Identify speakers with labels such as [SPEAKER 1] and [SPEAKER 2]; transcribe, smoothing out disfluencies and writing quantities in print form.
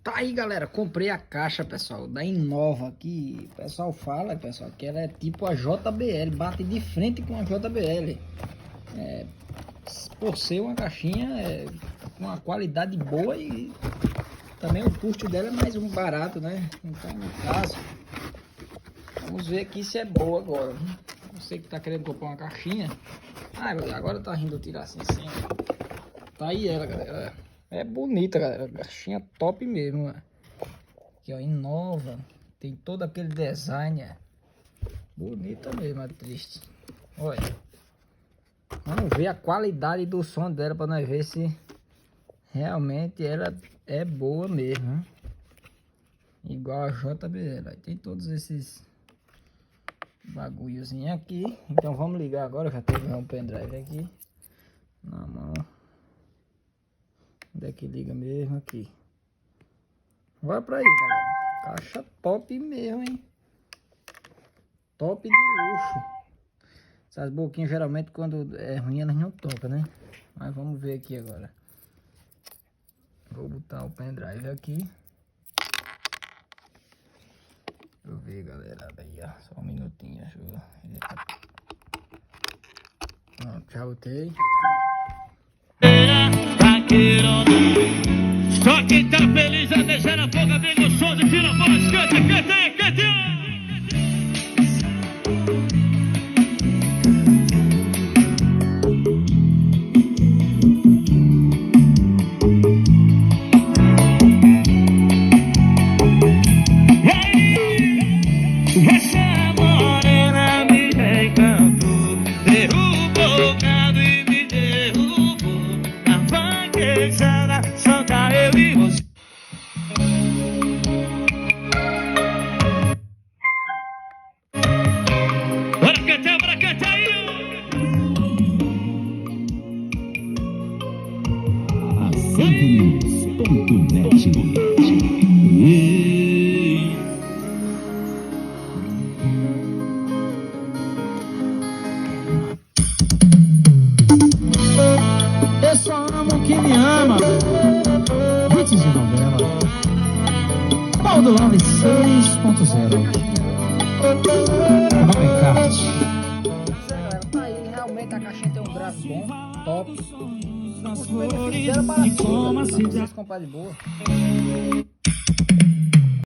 [SPEAKER 1] Tá aí, galera, comprei a caixa, pessoal, da Innova aqui. O pessoal fala, pessoal, que ela é tipo a JBL, bate de frente com a JBL. Por ser uma caixinha com uma qualidade boa e também o custo dela é mais um barato, né? Então, no caso, vamos ver aqui se é boa agora. Você que tá querendo comprar uma caixinha. Agora tá rindo tirar assim. Tá aí ela, galera. É bonita, galera. Caixinha top mesmo. Aqui, ó, Innova. Tem todo aquele design. Bonita mesmo, é triste. Olha. Vamos ver a qualidade do som dela para nós ver se realmente ela é boa mesmo. Igual a JBL. Tem todos esses bagulhozinhos aqui. Então vamos ligar agora. Já teve um pendrive aqui na mão. Onde é que liga mesmo? Aqui. Bora pra aí, galera. Caixa top mesmo, hein? Top de luxo. Essas boquinhas geralmente quando é ruim elas não tocam, né? Mas vamos ver aqui agora. Vou botar o pendrive aqui. Deixa eu ver, galera. Aí, ó. Só um minutinho. Deixa eu... Pronto, já botei.
[SPEAKER 2] Só quem tá feliz a deixar a boca, vem o som de tira a voz, cante. Essa morena me encantou, derrubou o gado e me derrubou. Na vaquejada só tá eu e você. Bora cantar aí!
[SPEAKER 3] Eu só amo quem me ama. Hits de novela. Baldo Love 6.0. Robert.
[SPEAKER 1] Tá aí, realmente a caixinha tem um gráfico bom, top. Fizeram para vocês comprar de boa.